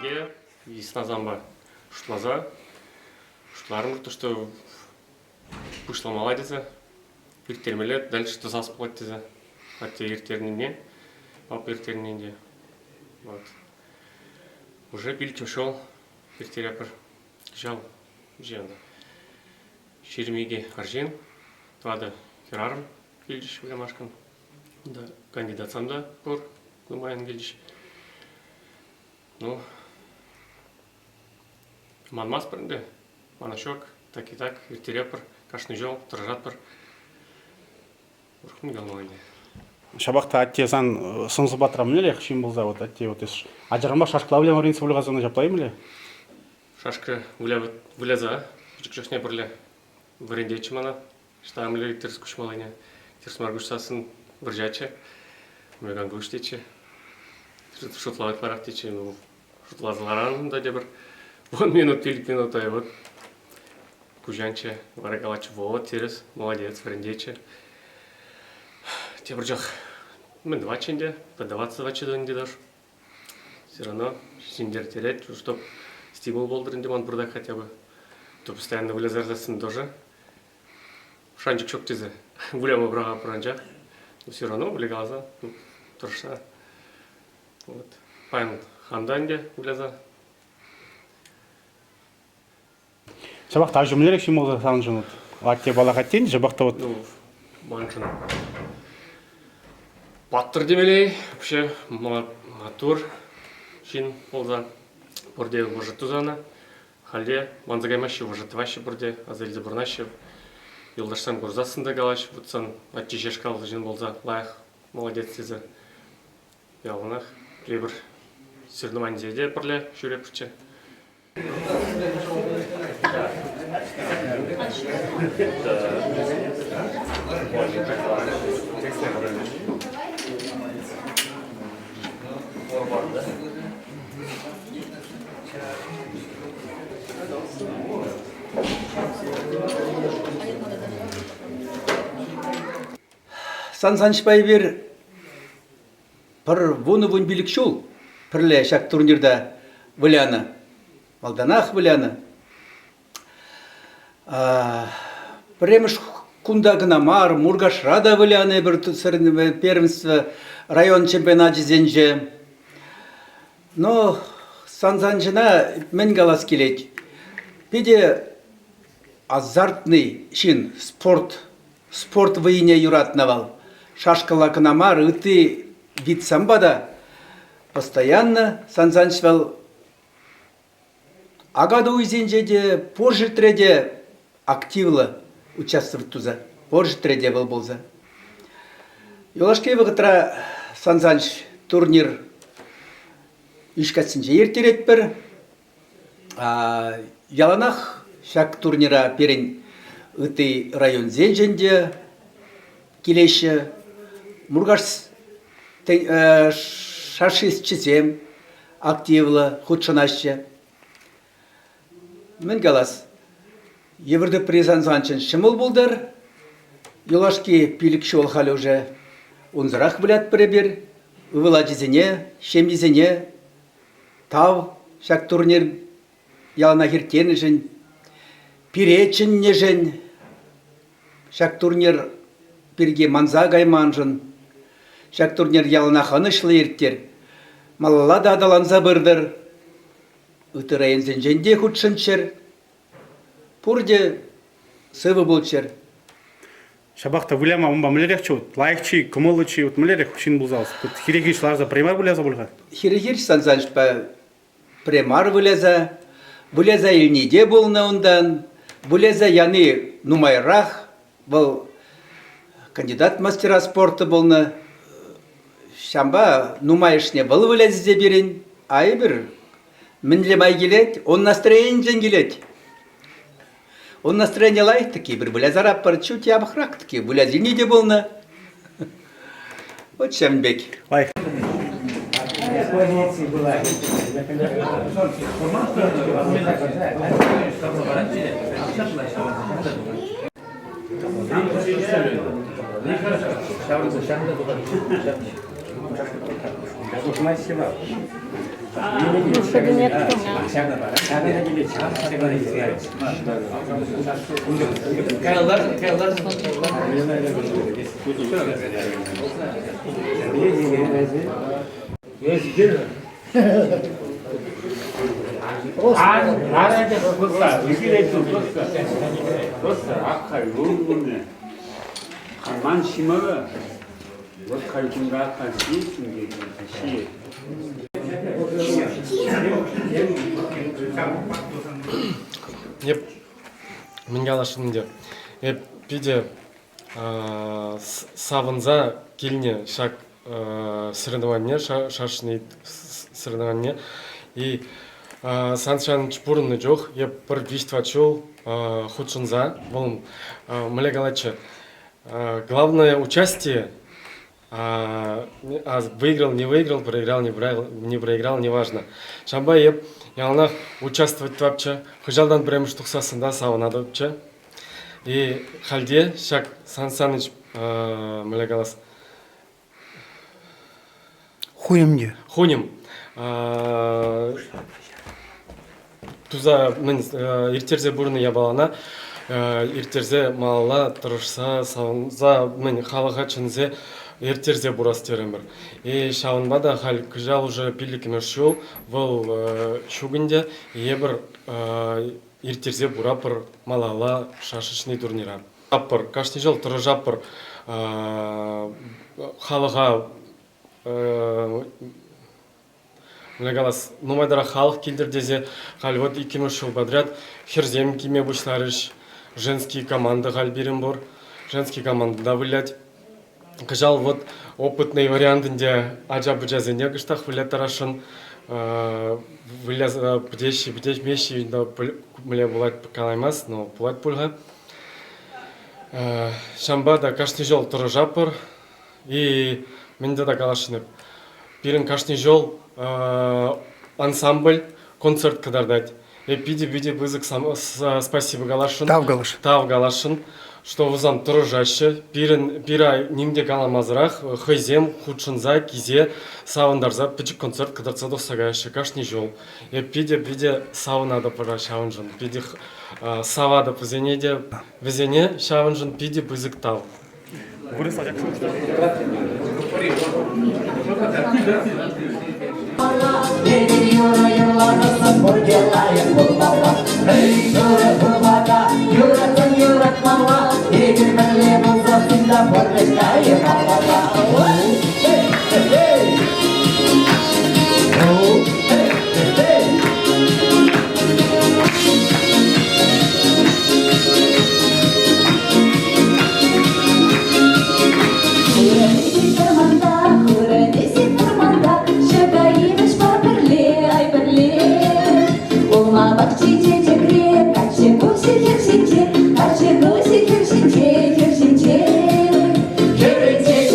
Ге Исназамба шутлаза. Шутларым то, что пышла молодец. Иртермелет, дальше то засплать за. Хотя иртернине, а иртернине. Вот. Уже пильчим шел, иртеряпер. Жал, жена. Ширмиги аржин, твада херарм, пильчиш влемашкам. Да, кандидат сам да, пор, думаю, гильчиш. Ну, манмас прынды, манашок, так и так, иртеряпер, кашный жол, тражатпер. Урхун галмайны. Шабақта аттезан сынсы батыра міле, қшин болза, вот атте вот еш. Ажырғанба шашқыла білем орынсы бұлғазаны жаплай міле? Шашка выляза, жүкшіне бірлі варендечі мана, штаға міле терс күшмалайне, терс маргушсасын варжачы, меган гуштечі, шутлават парақтечі, шутлазыларан да дебір, 10 минут, 5 минут, а вот кужанчы, варагалачы, вот терс, молодец, варендечі. Тебір жақ, мен 2 ченде, по 22 чедонде даже. Все равно, сендер терять, чтоб стимул болдырын деман бұрда хотя бы. То постоянно вылезардасын тоже. Шанчик шок тезе, вылема браға пранжа. Но все равно вылегалаза, тұрша. Вот. Пайн ханданде вылеза. Шабақта жүмілерек шин болза сан жынут. Атте бала қаттен, жабақта вот. Ну, маншын. Баттыр демелей, вообще мотор шин болза. Борде вожату зана, халде манзагаймаще вожатываще борде, азельде бурнаще. Юлдашсан гурзасында галаш, бутсан атчишешкал жин болза, лайх, молодец сеза. Ялынах, клебір сырныманзеде бірле шүрепірче. Саншпай бер пір вуны билік шул, пірлі шак турнирда віляны, малданақ віляны. Премеш кундагына мар, Мургашрада віляны бір первенство район чемпионаты зенже. Но Саншанжына мен галас келет. Педе азартный шин спорт войне юратнавал. Шашкала канамар, и ты вид самбада постоянно Саншаншвал агаду изенжеде, позже треде активно участвовать туза. Позже треде болза. Юлашке вғытра Саншанш турнир ишкатсынче ертерет бір. Яланах шак турнира перен ыты район зенженде келеші. Мургаш шашист чизем активлы, худшанаще. Мен галас. Еврді призанзанчын шымыл болдар. Юлашки пилік шол халі уже унзырақ білят біребір. Увыла жезіне, шем жезіне. Тав шак турнир ялана хиртені жын. Пиречін не жын. Шак турнир бірге манза гайман жын. Шак турнир ялана ханышлы ерттер. Малала да адаланза бірдір. Үтірайын зенженде худшынчыр. Пурде сывы болчыр. Шабақта вілема ұмба мүлерек чу, лайықчы, күмылычы, мүлерек шин болзауыз. Хирегиш ларза премар вілеза болға? Хирегиш Саншаншпа премар вілеза. Вілеза илниде болны ондан. Вілеза яны нумайрақ. Бұл кандидат мастера спорта болны. Шамба нумайышне бұл вілезде берін. Ай бір мінлемай келет, он настроениен келет. Он настроение лайық таки, бір вілезарап бар, чуть ябықрақ таки, вілез илниде болны. Вот Шамбек. Лайық. 만 심어가 역할 중각할 시 중계 시 Еп, менге алашынды. Еп, биде савынза келіне шак сырыныванне, шашыны сырыныванне. И саншан чпурыны жоқ, еп бір виштва чул худшынза. Бұл міле галачы. Главное участие, выиграл, не выиграл, проиграл, не проиграл, неважно. Шамба еп, ялнах участвовать вообще. Хыжалдан прямо штуксасында сауынады вообще. И халде шак Сан Саныч мілегалас. Хуемде. Хуним. Туза мен иртерзе бурны ябалана. Иртерзе малала тұрышса сауынза мен халыға чынзе иртерзе бурас теремір. И шауынбада хал күжал уже пилікіме шул, бұл шугінде ебір иртерзе бурапыр малала шашышный турнира. Аппыр, кашны жол тұры жаппыр халыға Млегалас, нумайдара халық келдірдезе, хал вот 2 жыл подряд херзем киме бушларыш, женские команды хал берем бор, женские команды да вылять. Кажал вот опытный вариантынде ажа-быжазыне кыштах вылять тарашын, вылять бдеш меши, да мле булать покалаймас, но булать пульга. Шамба да кашны жол тұры жапыр, и менде да калашынып. Пирин кашны жол ансамбль, концерт кадардать. И биде бызык спасибо галашын. Тав галашын, что вузам тұрыжашы. Пира нимде каламазырах, хызем, худшынза, кизе, сауындарза, пичик концерт кадарца досагайшы, кашны жол. И биде саунада пыра шауынжын. Биде савада пызенеде, везене шауынжын, биде бызык тав. Kerçince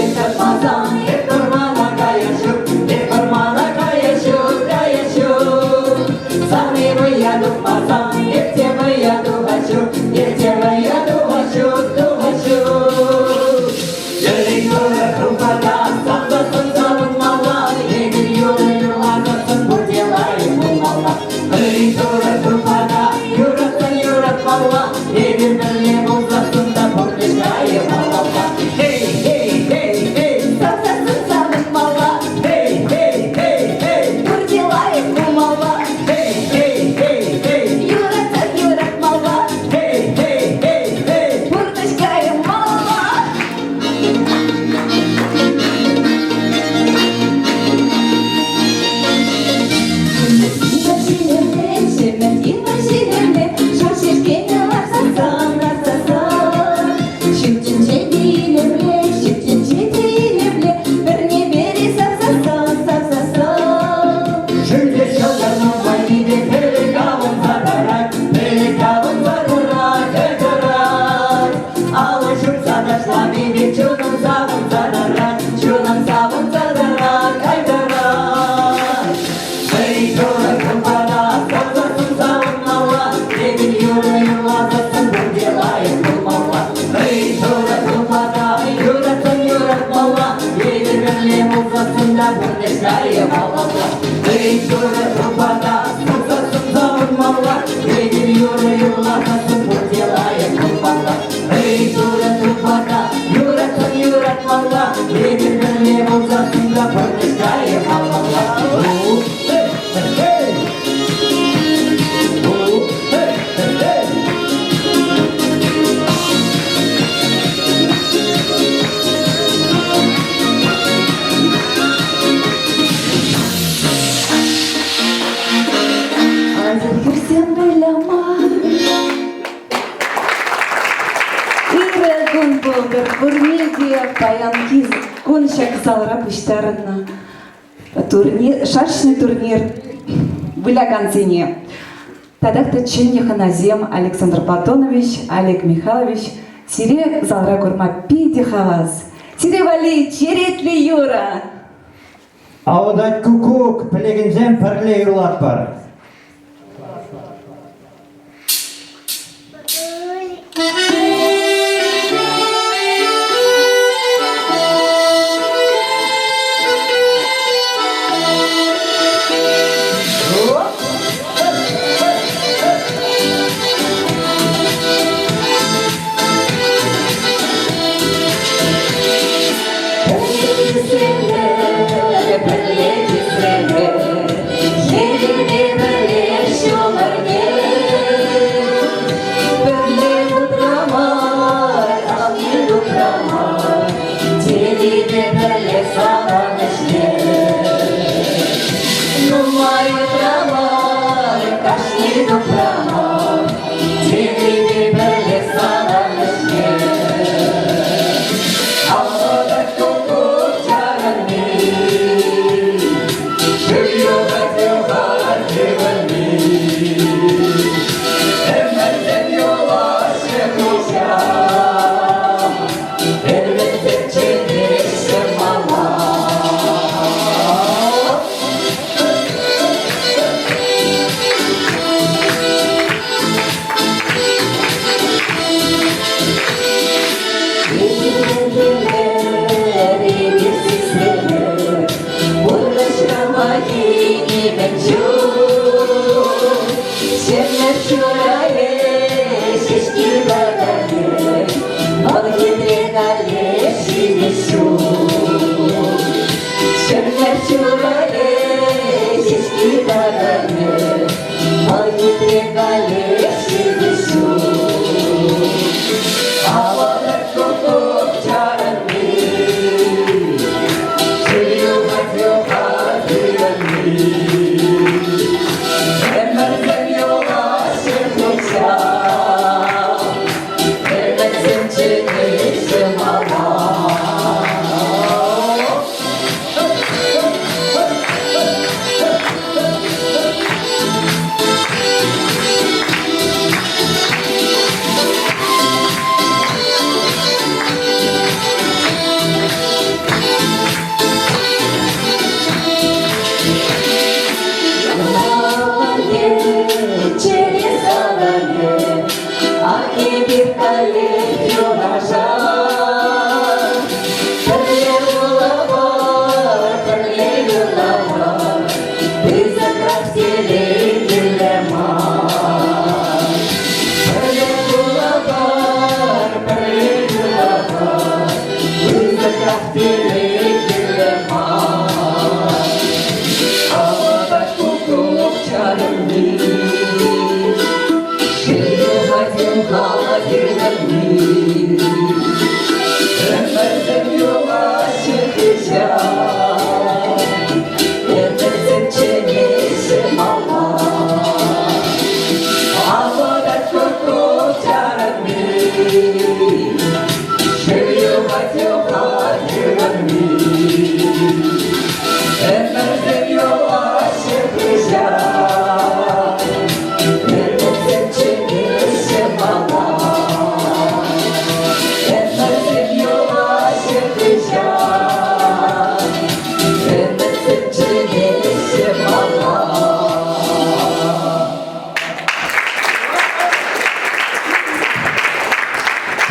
сында бұрнештайы балалар. Ей, көрі тұрбада, сұрсасын замырмалар. Егер юры юрлатасын бұтелайы қылбалар. Ей, көрі тұрбада, юратын юратмалар. Егер бірле болса сында бұрнештайы балалар. Всем беляма. Иры күн болдыр, көрмеге баян киз, күн шак залра пыштарына. Шашечный турнир выляган зене. Тадакта ченниха назем Александр Платонович, Олег Михайлович, сире залра гурма пиди хаваз. Сире вали, черетли Юра. Аудат кукук, пілегінзен пірле юрлат бар.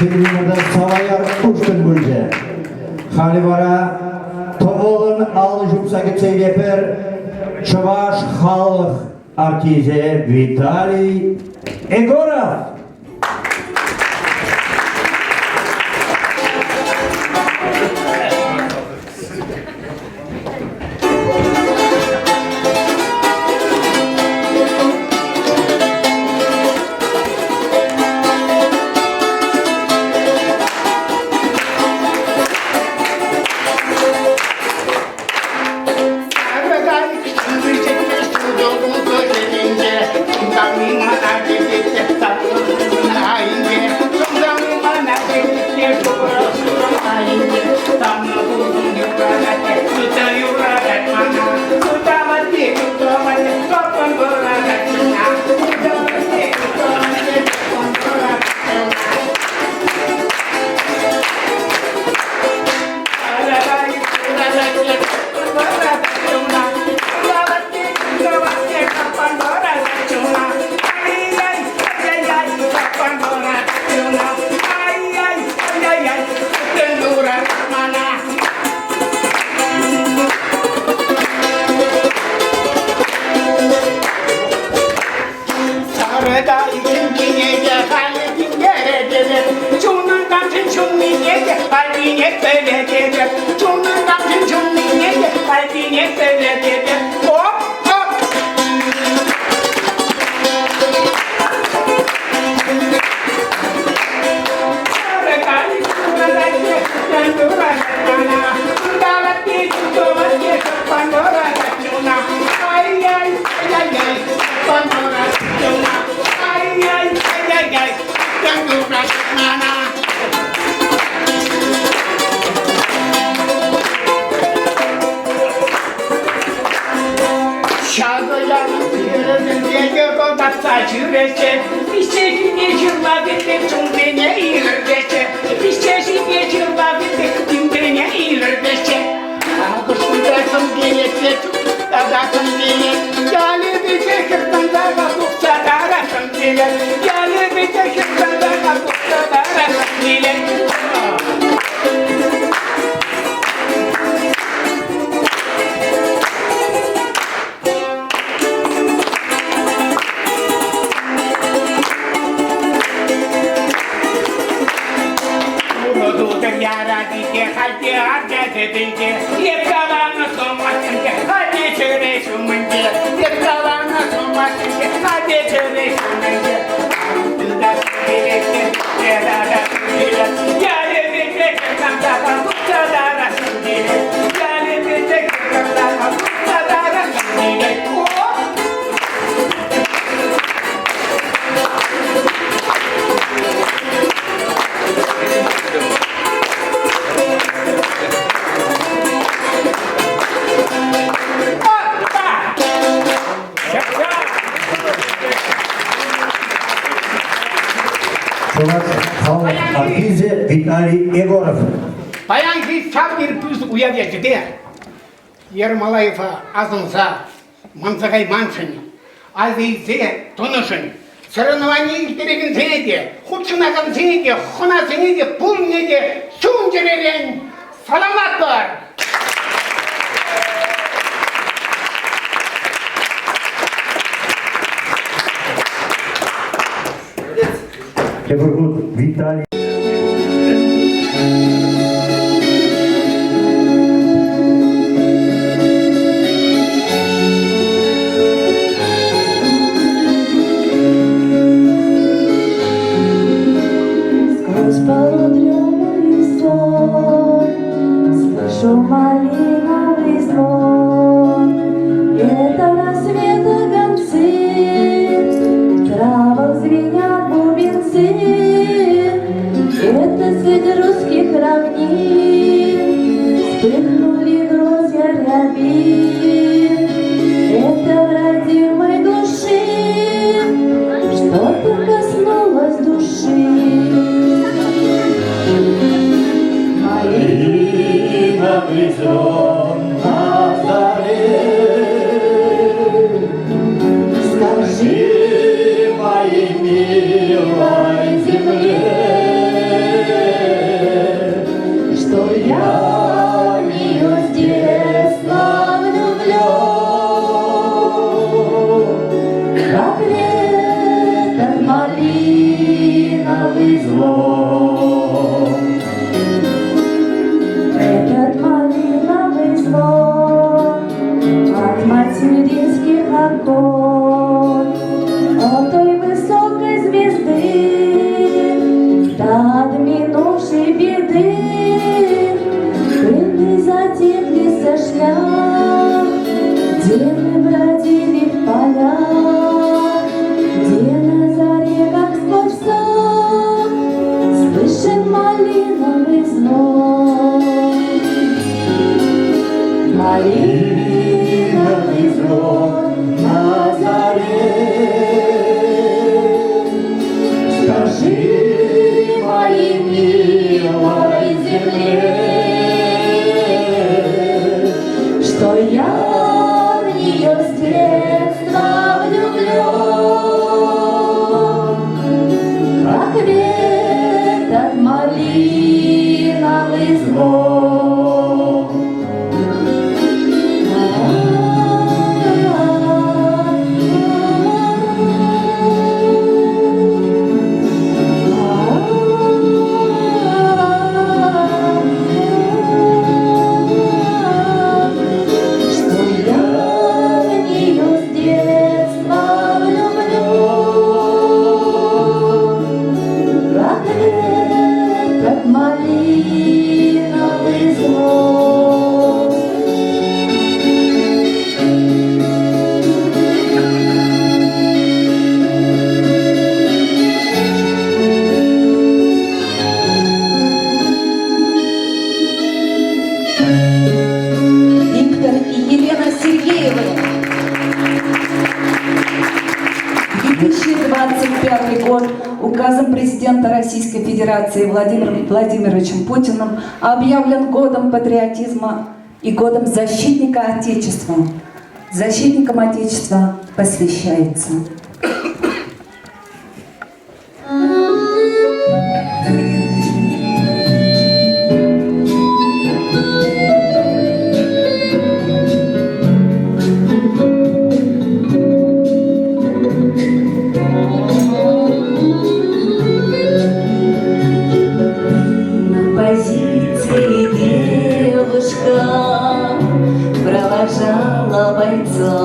Tribünada savayar uçtun bölce. Halibara tomoğunu Микрофон аллы жұмса кетсейлепер Чуваш халық артизе Виталий Егоров. Чуваш халық артизе Виталий Егоров. Баянғы сап беріп біз уявляжыде. Ермолаева азынса, мансағай маншын, азизе тонышын. Сырынывание илтереген зенеде, худшынаған зенеде, хуна зенеде, пұл неде, сұн жеререн саламат бар. Виталий. Сквозь полудремный сон слышу малиновый звон. Это рассвета гонцы, в травах звенят бубенцы. Это среди русских равнин вспыхнули грозья рябин. Это в родимой души что-то коснулось души. Малиновый звон на заре малиновый звон на заре. Скажи моей милой земле, что я в нее с детства влюблен, как ветер малиновый звон. Что я в нее с детства влюблен, как ветер малиновый звон. Виктор и Елена Сергеевы. 2025 год указом президента Российской Федерации Владимиром Владимировичем Путиным объявлен годом патриотизма и годом защитника Отечества. Защитникам Отечества посвящается. На позиции девушка провожала бойца.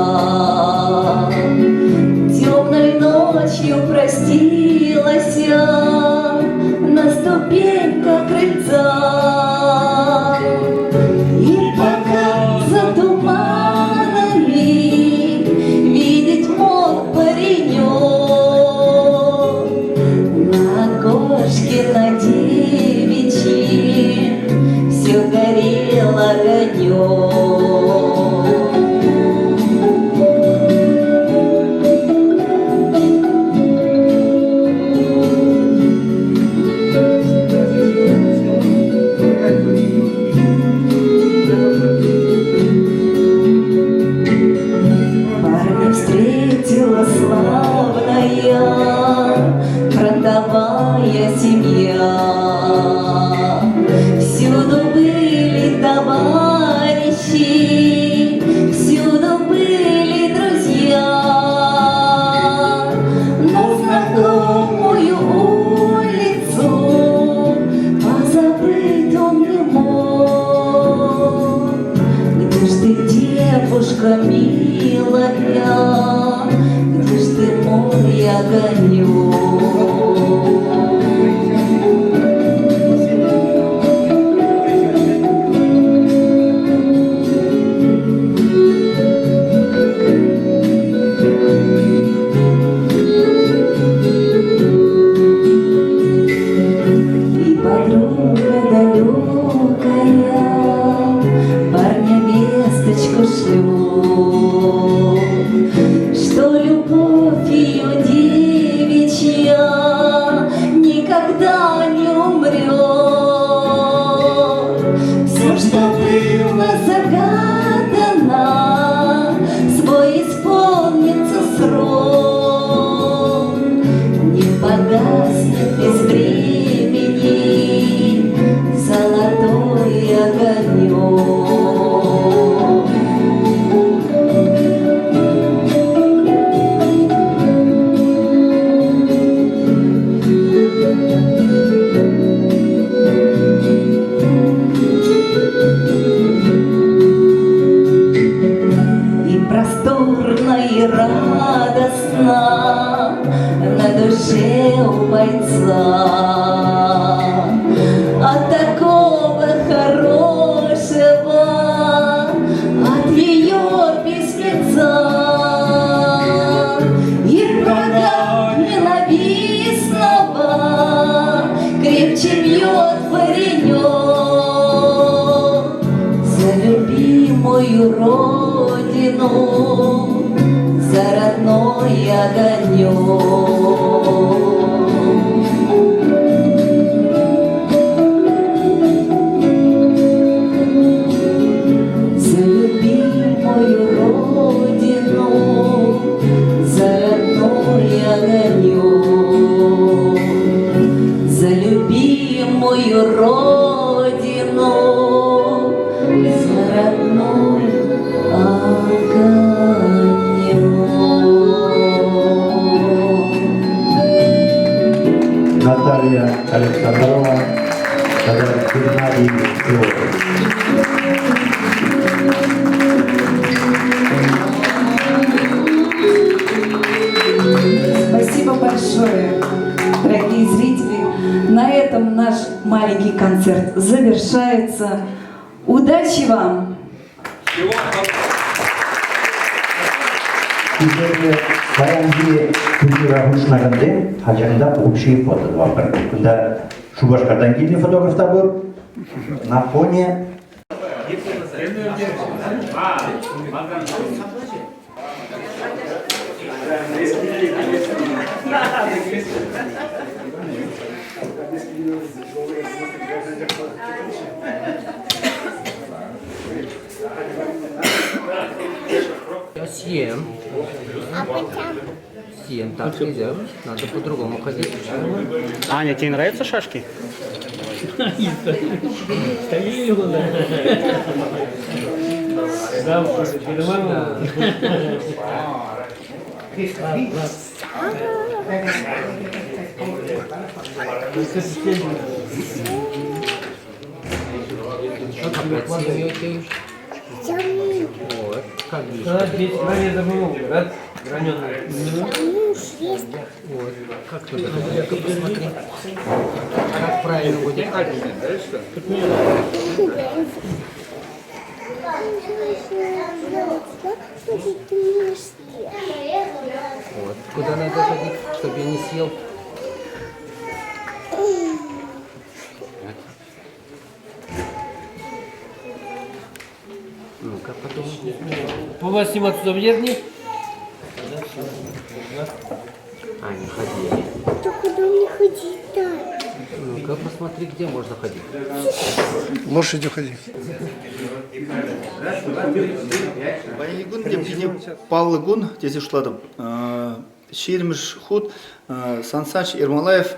Темной ночью простилась на ступеньках крыльца. И пока за туманами видеть мог паренек, на окошке на девичьи все горел огонек. Парня встретила славная фронтовая семья. Всюду были товарищи, всюду были друзья. На знакомую улицу позабыть он не мог. Где ж ты, девушка милая, где ж ты, мой огонек? И подруга далекая парня весточку шлет, что любовь ее девичья никогда не умрет. Все, что было загадано, свой исполнится срок, не погаснет без времени золотой огонек. И просторно, и радостно на душе у бойца. От такого хорошего, от ее письмеца. И врага ненавистного крепче бьет паренек за любимую мою родину, за родной огонек. За любимую родину, за родной огонек, за любимую родину, за родной огонек. Наталья Александрова, Геннадий Егоров. Спасибо большое, дорогие зрители. На этом наш маленький концерт завершается. Удачи вам! Bizlerle bayangi kültüra hoşlandı, hacında общий фото два. Когда Шубашкардан келген фотографта был на фоне Я съем. Съем, так нельзя. Надо по-другому ходить. Аня, тебе нравятся шашки? Опять семью ты. Вот, как видишь. Вот, как туда далеко посмотри. Как правильно будет. Вот, куда надо ходить, чтобы я не съел. Ну-ка, потом. По вас сниматься туда въедни? А, не ходи. Да куда мне ходить-то? Ну-ка, посмотри, где можно ходить. Лошадью ходи. Байгун деп биде Павлыгун тезе ушладым. Шермиш худ Сансач Ермолаев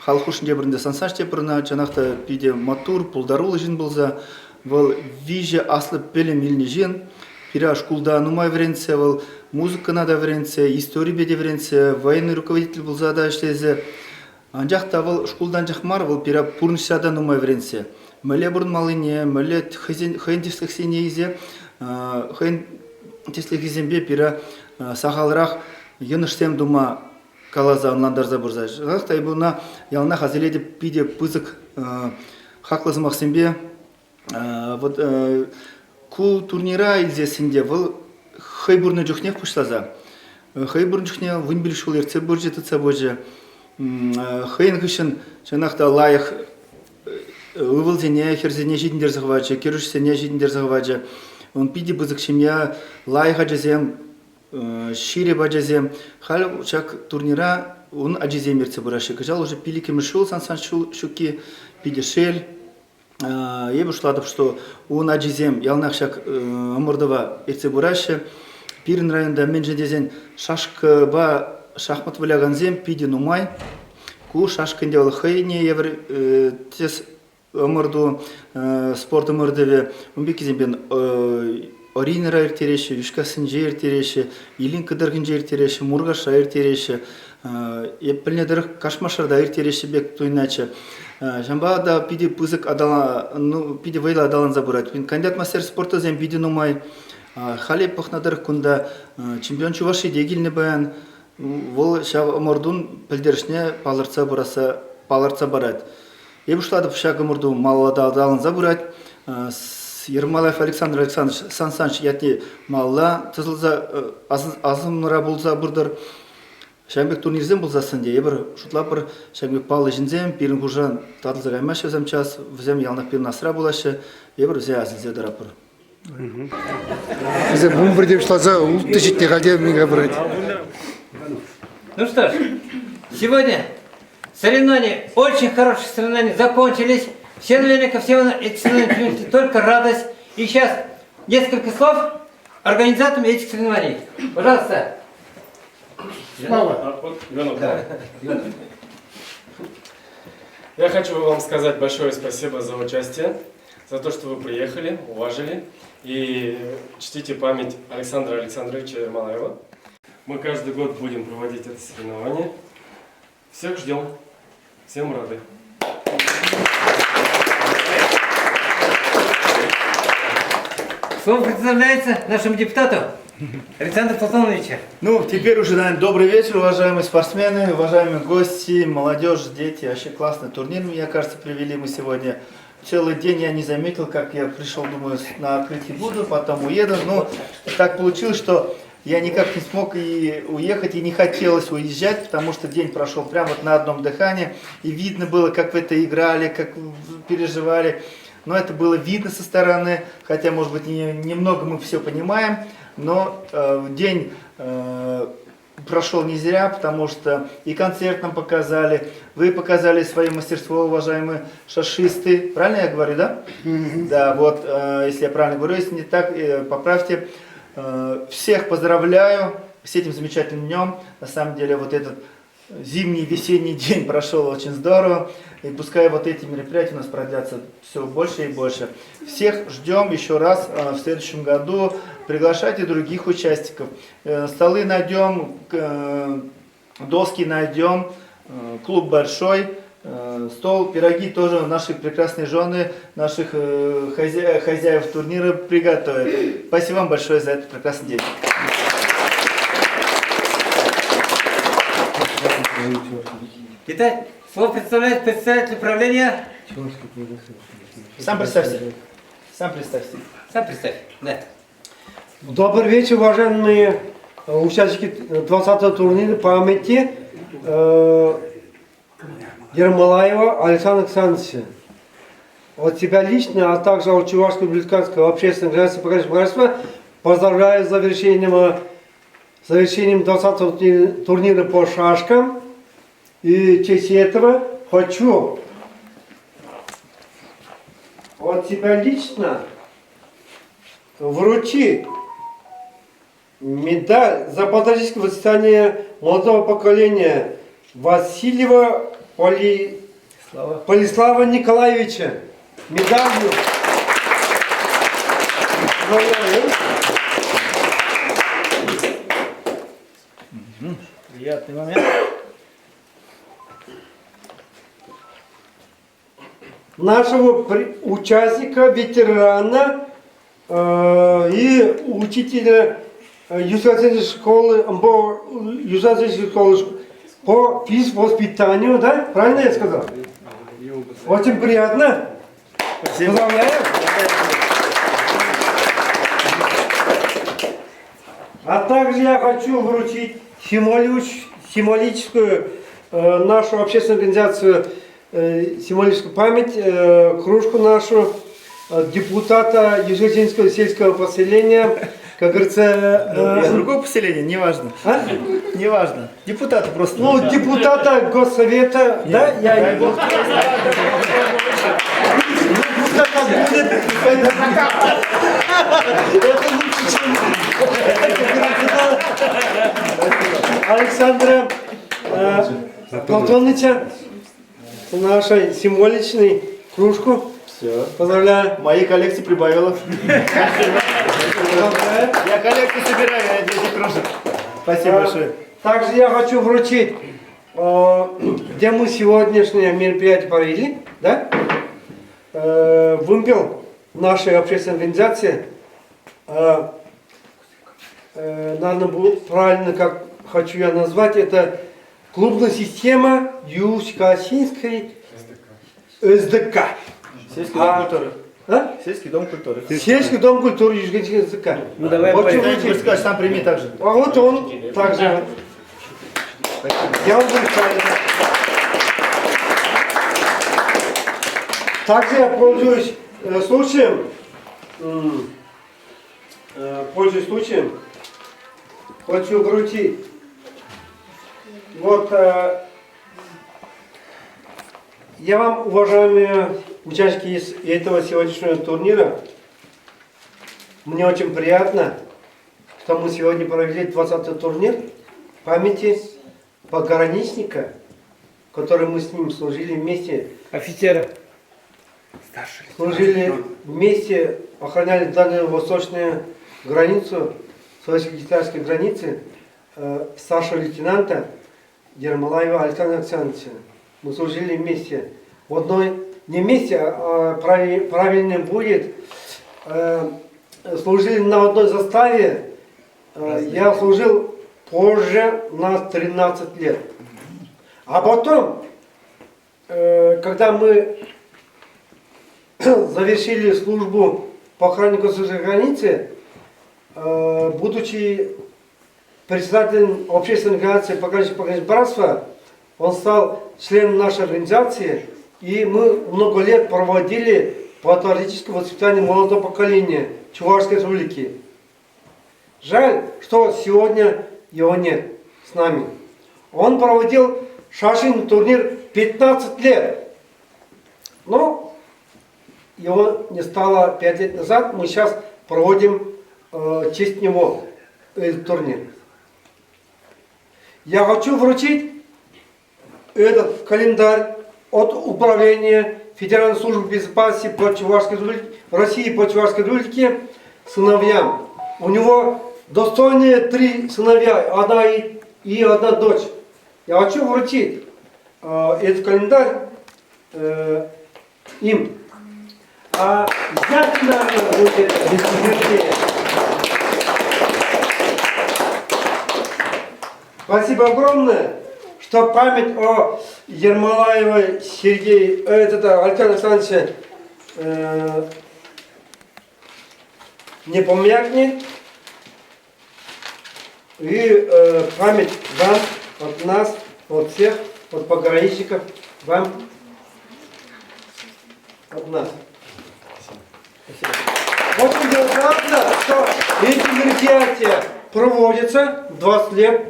халқушын дебірінде Сансач дебіріне жанақты биде матур пулдарулы жин болса, вал виже аслы пелем илни жин, пира шкулда нумай вренце, вал музыка надо вренце, история беде вренце, военный руководитель болса да иштезе. Анжақта вал шкулдан жақмар, вал пира пурнышада нумай вренце. Мәле бұрын малыне, мәле хайын тестексене изе, хайын тестексенбе пира сағалырақ еныштем дума калаза онландарза бұрза. Жақтай бұна ялына хазеледе пиде пызык хақлызымақ сенбе. Ку турнира изесінде бұл хай бұрны жүхнек пұштаза. Хай бұрны жүхне вынбіл шул ерце бұржы тұтса бұржы. Хайын ғышын жанақта лайық ывылзене, херзене жидіндер зағваджы, керушсене жидіндер зағваджы. Он пиде бызык шемья лайға жазем, шире баджазем. Хал чак турнира он аджазем ерце бұрашы. Кажал уже пили кемішул, сансан шуки пиде шель. Ебі шладып, что он аджазем ялнақ шак омырдыва ерце бұрашы. Пирин районда мен жедезен шашқы ба шахмат вылаганзем пиде нумай. Ку шашқынде ол хайне евр тес омырду спорт омырдыве. Умбекізен бен оринера ертереші, юшкасын же ертереші, илин кыдыргын же ертереші, мургаша ертереші, еппілнедірік кашмашарда ертереші бек туйначы. Жамба да пиде пызык пиде вайла адалан забырать. Кандидат мастер спорта зем пиде нумай. Хали пахнадырық күнда чемпион чуваши дегілні баян. Вол шав омырдун пілдерішіне палырца барад. Ебі шладып шаг омырду маллада адалан забырать. Ермолаев Александр Александрович Сансанч ятне малла тызылза азымныра болза бұрдыр. Шамбек турнирзем болзасын де, ебір шутлап бір шамбек палы жінзем, пирін ғужан татылза ғаймашы взем час, взем ялнақ пирін асыра болашы, ебір взе азылзе дарапыр. Bize bunu bir девшлаза ултыжит не хотел меня брать. Ну что ж, сегодня соревнования, очень хорошие соревнования закончились. Все наверняка, все эти соревнования, только радость. И сейчас несколько слов организаторам этих соревнований. Пожалуйста. Я хочу вам сказать большое спасибо за участие, за то, что вы приехали, уважили и чтите память Александра Александровича Ермолаева. Мы каждый год будем проводить это соревнование. Всех ждем, всем рады. Слово представляется нашему депутату Александру Платоновичу. Ну, теперь уже, наверное, добрый вечер, уважаемые спортсмены, уважаемые гости, молодежь, дети. Вообще классный турнир, мне кажется, привели мы сегодня. Целый день я не заметил, как я пришел, думаю, на открытии буду, потом уеду. Но так получилось, что я никак не смог и уехать, и не хотелось уезжать, потому что день прошел прямо вот на одном дыхании. И видно было, как вы это играли, как переживали. Но это было видно со стороны, хотя, может быть, немного мы все понимаем. Но день прошел не зря, потому что и концерт нам показали, вы показали свое мастерство, уважаемые шашисты. Правильно я говорю, да? Да, вот, если я правильно говорю, если не так, поправьте. Всех поздравляю с этим замечательным днем. На самом деле, вот этот зимний, весенний день прошел очень здорово. И пускай вот эти мероприятия у нас продлятся все больше и больше. Всех ждем еще раз в следующем году. Приглашайте других участников. Столы найдем, доски найдем, клуб большой, стол, пироги тоже наши прекрасные жены, наших хозяев турнира приготовят. Спасибо вам большое за этот прекрасный день. Итак, слово представляет представитель управления. Сам представься. Сам представься. Сам представь, да. Добрый вечер, уважаемые участники 20-го турнира памяти Ермолаева Александра Александровича. От себя лично, а также от Чувашского республиканского общественного гражданства поздравляю с завершением 20-го турнира по шашкам. И в честь этого хочу от себя лично вручить медаль за патриотическое воспитание молодого поколения Васильева Полислава Николаевича. Медалью. Приятный момент. Нашего участника, ветерана и учителя южноазиатской школы по физвоспитанию, да? Правильно я сказал? Очень приятно. Спасибо. Поздравляю. А также я хочу вручить символическую нашу общественную организацию символическую память, кружку нашу депутата Южноазиатского сельского поселения, как говорится... Другого поселения, неважно. А? Неважно. Депутата просто. Ну, депутата Госсовета, да? Я его... Александра Платоновича, нашу символичную кружку. Все. Поздравляю. Моей коллекции прибавилось. Я коллекцию собираю, я эти кружек. Спасибо большое. Также я хочу вручить, где мы сегодняшнее мероприятие провели, да? Вымпел нашей общественной организации, наверное, будет правильно, как хочу я назвать, это клубная система Южно-Осинской СДК. Сельский дом культуры. А? Сельский дом культуры. Сельский дом культуры Южно-Осинской СДК. Ну давай, вот скажи, сам прими также. А вот он также. Я вам вручаю. Также я пользуюсь случаем Пользуясь случаем, хочу вручить вот я вам, уважаемые участники из этого сегодняшнего турнира, мне очень приятно, что мы сегодня провели 20-й турнир в памяти пограничника, который мы с ним служили вместе. Офицера. Служили вместе, охраняли дальневосточную границу, советско-китайской границы, старшего лейтенанта Ермолаева Александра Александровича. Мы служили вместе. В одной, не вместе, а правильно будет, служили на одной заставе. Я служил позже на 13 лет. А потом, когда мы завершили службу по охране государственной границы, будучи председателем общественной организации пограничного братства, он стал членом нашей организации, и мы много лет проводили патриотическое воспитание молодого поколения Чувашской республики. Жаль, что сегодня его нет с нами. Он проводил шашечный турнир 15 лет. Но его не стало 5 лет назад. Мы сейчас проводим в честь него этот турнир. Я хочу вручить этот календарь от Управления Федеральной службы безопасности по Чувашской республике, России по Чувашской республике сыновьям. У него достойные 3 сыновья, одна и одна дочь. Я хочу вручить этот календарь им. А зять, наверное, будет бессмертие. Спасибо огромное, что память о Ермолаевой Сергее, Александре Александровиче не помягнет. И память вам, от нас, от всех, от пограничников, вам, от нас. Очень приятно, что эти мероприятия проводятся 20 лет.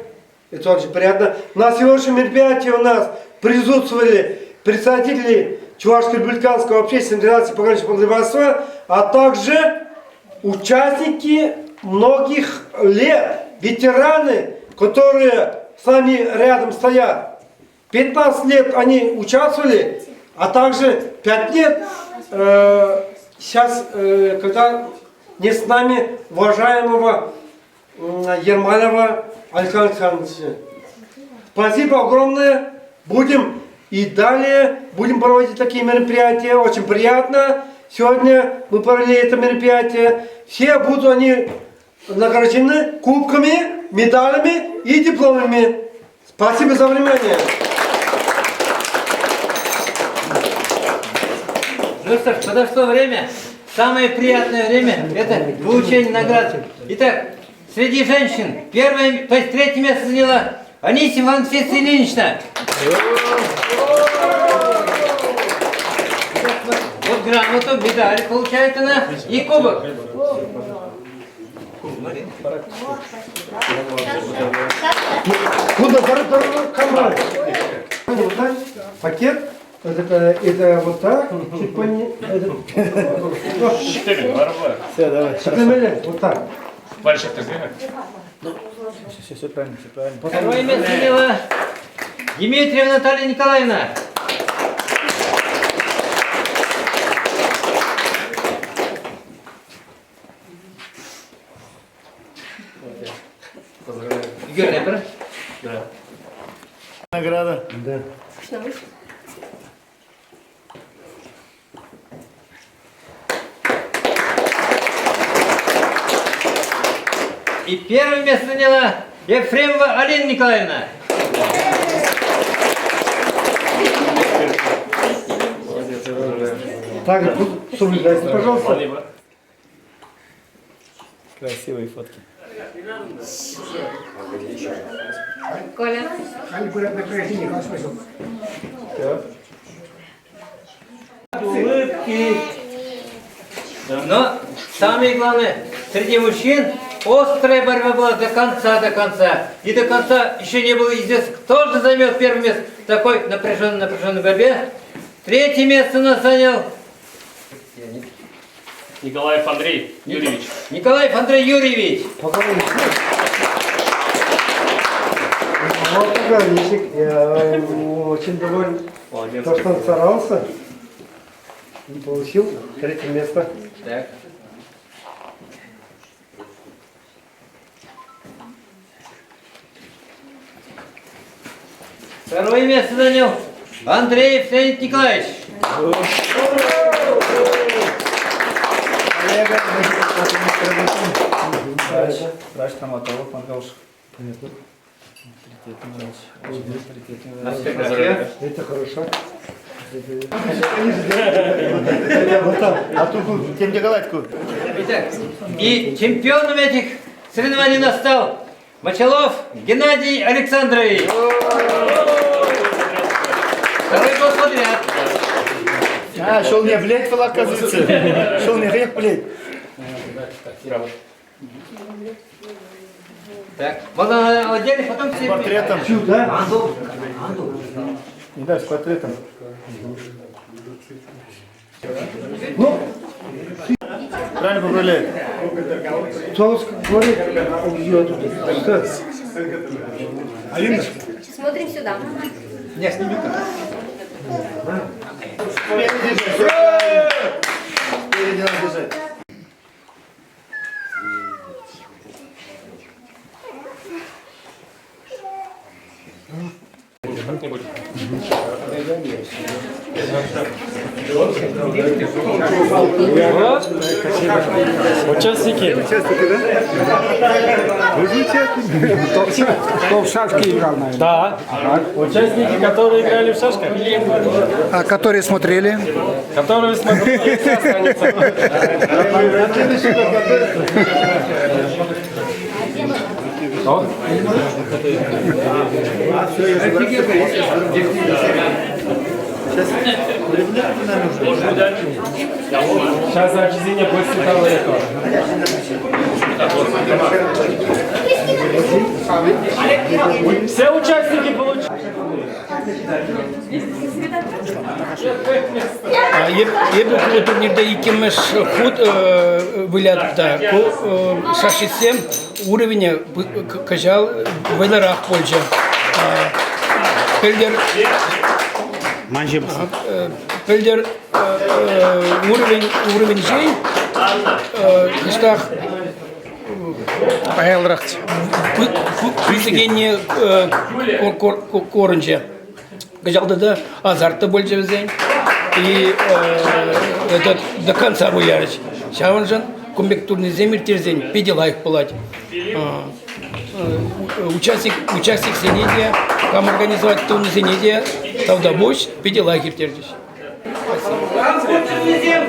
Это очень приятно. На сегодняшнем мероприятии у нас присутствовали представители Чувашского республиканского общественной организации пограничного братства, а также участники многих лет, ветераны, которые с нами рядом стоят. 15 лет они участвовали, а также 5 лет сейчас, когда не с нами уважаемого Ермолаева Александра Александровича. Спасибо огромное. Будем и далее проводить такие мероприятия. Очень приятно. Сегодня мы провели это мероприятие. Все будут они награждены кубками, медалями и дипломами. Спасибо за внимание. Ну что ж, подошло время. Самое приятное время – это получение наград. Итак, среди женщин первое, то есть 3-е место заняла Анисимова Анфиса Ильинична. Вот грамоту, медаль получает она и кубок. Куда камера? Вот так, пакет. Это вот так. Чуть Все, давай. Вот так. Пальчик ты сделай. Все правильно, все правильно. Второе место заняла Дмитриева Наталья Николаевна. Поздравляю. Игорь Лепер. Да. Награда. Да. И первое место заняла Ефремова Алина Николаевна. Молодец, я поздравляю. Так, соблюдайте, пожалуйста. Спасибо. Красивые фотки. Коля. Улыбки. Но самое главное, среди мужчин острая борьба была до конца, до конца. И до конца еще не было известно, кто же займет первое место в такой напряженной борьбе. Третье место у нас занял Николаев Андрей Юрьевич. Николаев Андрей Юрьевич. Вот пограничник. Я очень доволен. Молодец. То, что он старался, и получил третье место. Так. Второе место занял Андреев Леонид Николаевич. Врач, травматолог, Маргаушев. Это хорошо. А тут тем Николаевку. Итак, и чемпионом этих соревнований нас стал Мочалов Геннадий Александрович. Второй год подряд. А, шел мне блядь, был, оказывается. Шел мне грех, блядь. Так, можно отдельно, потом все... С портретом. Да? Не да, с портретом. Ну, Правильно поправляет. Солнце говорит, я тут. Алина. Смотрим сюда. Не, сними Спереди держать. Спереди надо держать. Участники. Кто в шашки играл, наверное? Да. Участники, которые играли в шашках. А которые смотрели? Которые смотрели, все останется. Сейчас зачтение после того этого. Все участники получили. Ебі турнирде екемеш худ вылятта. Шашисем уровень кажал вайларах Польша. Пельдер Пельдер уровень жей кыштах аялрахт. Пүсігенне корынча. Кажалды да азартты больше взять. И это до конца руярыч. Шаванжан комбектурный земель терзень, педила их плать. Участник сенедия, там организовать турный сенедия, тогда больше педила их терзень. Спасибо.